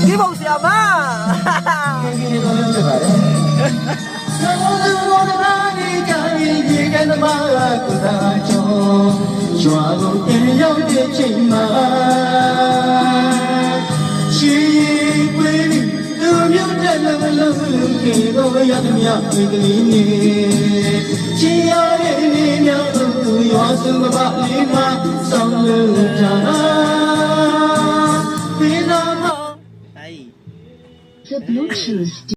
ဒီပုံဆရာမရွာကိုတင်ရောက်တဲ့ချိန်မှာရှိပွေးသူမျိုးတဲ့လုံးလုံးကေကိုရသမျှဒီကလေးနေချီရတဲ့နေများသူရွာစုကပါလေးမှာဆောင်းလို့ကြတာဒီနာမ The Bluetooth